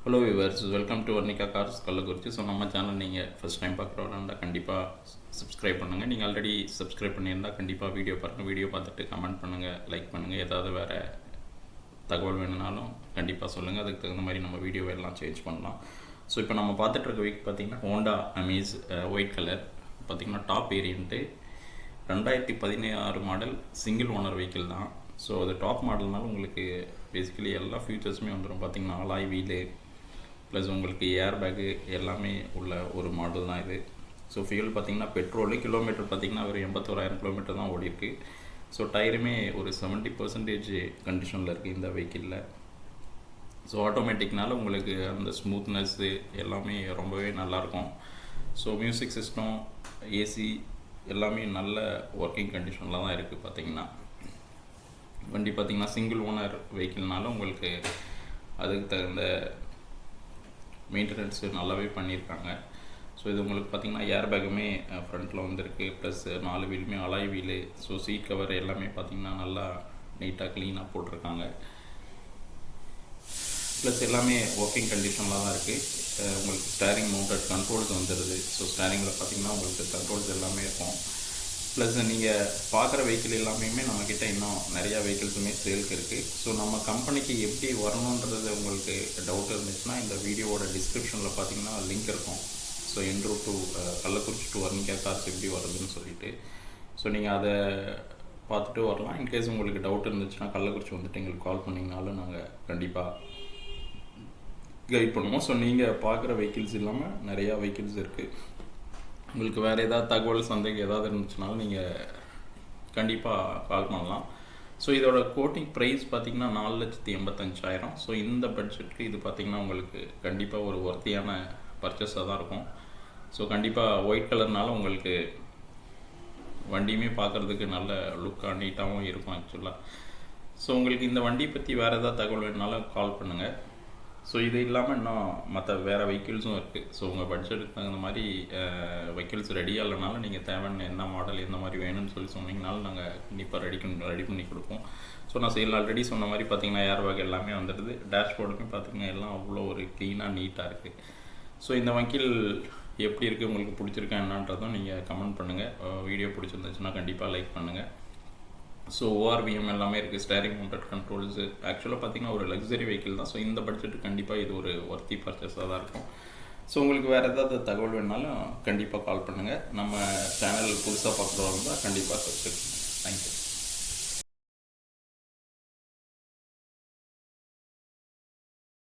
Hello viewers, welcome to Varnika cars Kallakurichi. So நம்ம channel நீங்கள் first time பார்க்குறவங்க கண்டிப்பாக சப்ஸ்கிரைப் பண்ணுங்கள். நீங்கள் ஆல்ரெடி சப்ஸ்கிரைப் பண்ணியிருந்தால் கண்டிப்பாக வீடியோ பாருங்கள். வீடியோ பார்த்துட்டு கமெண்ட் பண்ணுங்கள், லைக் பண்ணுங்கள். ஏதாவது வேறு தகவல் வேணுனாலும் கண்டிப்பாக சொல்லுங்கள். அதுக்கு தகுந்த மாதிரி நம்ம வீடியோவை எல்லாம் சேஞ்ச் பண்ணலாம். ஸோ இப்போ நம்ம பார்த்துட்டு இருக்க வெஹிக்கிள் பார்த்திங்கன்னா ஹோண்டா அமேஸ் ஒயிட் கலர். பார்த்திங்கன்னா top variant 2016 model single owner vehicle தான். ஸோ அது டாப் மாடல்னால உங்களுக்கு பேசிக்கலி எல்லா ஃபியூச்சர்ஸுமே வந்துடும். பார்த்திங்கன்னா அலாய் வீலு ப்ளஸ் உங்களுக்கு ஏர் பேக்கு எல்லாமே உள்ள ஒரு மாடல் தான் இது. ஸோ ஃபியூல் பார்த்திங்கன்னா பெட்ரோலு கிலோமீட்டர் பார்த்திங்கன்னா ஒரு 81,000 கிலோமீட்டர் தான் ஓடிருக்கு. ஸோ டயருமே ஒரு 70% கண்டிஷனில் இருக்குது இந்த வெஹிக்கிளில். ஸோ ஆட்டோமேட்டிக்னால உங்களுக்கு அந்த ஸ்மூத்னஸ்ஸு எல்லாமே ரொம்பவே நல்லாயிருக்கும். ஸோ மியூசிக் சிஸ்டம், ஏசி எல்லாமே நல்ல ஒர்க்கிங் கண்டிஷனில் தான் இருக்குது. பார்த்திங்கன்னா வண்டி பார்த்திங்கன்னா சிங்கிள் ஓனர் வெஹிக்கிள்னால உங்களுக்கு அதுக்கு தகுந்த மெயின்டெனன்ஸு நல்லாவே பண்ணியிருக்காங்க. ஸோ இது உங்களுக்கு பார்த்திங்கன்னா ஏர் பேக்குமே ஃப்ரண்ட்டில் வந்துருக்கு. ப்ளஸ் 4 வீலுமே alloy wheel. So seat cover எல்லாமே பார்த்திங்கன்னா நல்லா நீட்டாக க்ளீனாக போட்டிருக்காங்க. ப்ளஸ் எல்லாமே ஒர்க்கிங் கண்டிஷனில் தான் இருக்குது. உங்களுக்கு ஸ்டேரிங் மவுண்டட் கண்ட்ரோல்ஸ் வந்துடுது. ஸோ ஸ்டேரிங்கில் பார்த்திங்கன்னா உங்களுக்கு கண்ட்ரோல்ஸ் எல்லாமே இருக்கும். ப்ளஸ் நீங்கள் பார்க்குற வெஹிக்கிள் எல்லாமே நம்மக்கிட்ட இன்னும் நிறையா வெஹிக்கிள்ஸுமே சேலுக்கு இருக்குது. ஸோ நம்ம கம்பெனிக்கு எப்படி வரணுன்றது உங்களுக்கு டவுட் இருந்துச்சுன்னா இந்த வீடியோவோட டிஸ்கிரிப்ஷனில் பார்த்தீங்கன்னா லிங்க் இருக்கும். So en route to Kallakurichi to Varnika cars எப்படி வருதுன்னு சொல்லிட்டு ஸோ நீங்கள் அதை பார்த்துட்டு வரலாம். இன்கேஸ் உங்களுக்கு டவுட் இருந்துச்சுன்னா கள்ளக்குறிச்சி வந்துட்டு எங்களுக்கு கால் பண்ணிங்கனாலும் நாங்கள் கண்டிப்பாக கைட் பண்ணுவோம். ஸோ நீங்கள் பார்க்குற வெஹிக்கிள்ஸ் இல்லாமல் நிறையா வெஹிக்கிள்ஸ் இருக்குது. உங்களுக்கு வேறு ஏதாவது தகவல் சந்தேகம் ஏதாவது இருந்துச்சுனாலும் நீங்கள் கண்டிப்பாக கால் பண்ணலாம். ஸோ இதோட கோட்டிங் ப்ரைஸ் பார்த்திங்கன்னா 4,85,000. ஸோ இந்த பட்ஜெட்டுக்கு இது பார்த்திங்கன்னா உங்களுக்கு கண்டிப்பாக ஒரு ஒர்த்தியான பர்ச்சேஸாக தான் இருக்கும். ஸோ கண்டிப்பாக ஒயிட் கலர்னால உங்களுக்கு வண்டியுமே பார்க்குறதுக்கு நல்ல லுக்காக நீட்டாகவும் இருக்கும் ஆக்சுவலாக. ஸோ உங்களுக்கு இந்த வண்டியை பற்றி வேறு ஏதாவது தகவல் வேணுனாலும் கால் பண்ணுங்கள். ஸோ இது இல்லாமல் இன்னும் மற்ற வேறு வெஹிக்கிள்ஸும் இருக்குது. ஸோ உங்கள் பட்ஜெட்டுக்கு தகுந்த மாதிரி வெஹிக்கிள்ஸ் ரெடியாக இல்லைனாலும் நீங்கள் தேவையான என்ன மாடல் எந்த மாதிரி வேணும்னு சொன்னீங்கனாலும் நாங்கள் கண்டிப்பாக ரெடி பண்ணி கொடுப்போம். ஸோ நான் சேல் ஆல்ரெடி சொன்ன மாதிரி பார்த்திங்கன்னா ஏர் பேக் எல்லாமே வந்துடுது. டேஷ்போர்டுமே பார்த்திங்கன்னா எல்லாம் அவ்வளோ ஒரு க்ளீனாக நீட்டாக இருக்குது. ஸோ இந்த வெஹிக்கிள் எப்படி இருக்குது, உங்களுக்கு பிடிச்சிருக்கா என்னன்றதும் நீங்கள் கமெண்ட் பண்ணுங்கள். வீடியோ பிடிச்சிருந்துச்சுன்னா கண்டிப்பாக லைக் பண்ணுங்கள். ஸோ ORVM எல்லாமே இருக்குது. ஸ்டேரிங் மவுண்டட் கண்ட்ரோல்ஸு ஆக்சுவலாக பார்த்திங்கன்னா ஒரு லக்ஸரி வெஹிக்கிள் தான். ஸோ இந்த பட்ஜெட்டு கண்டிப்பாக இது ஒரு ஒர்த்தி பர்ச்சேஸாக தான் இருக்கும். ஸோ உங்களுக்கு வேறு ஏதாவது தகவல் வேணாலும் கண்டிப்பாக கால் பண்ணுங்கள். நம்ம சேனல் புதுசாக பார்க்குறவங்க தான் கண்டிப்பாக சப்ஸ்கிரைப் பண்ணுங்கள். தேங்க்யூ.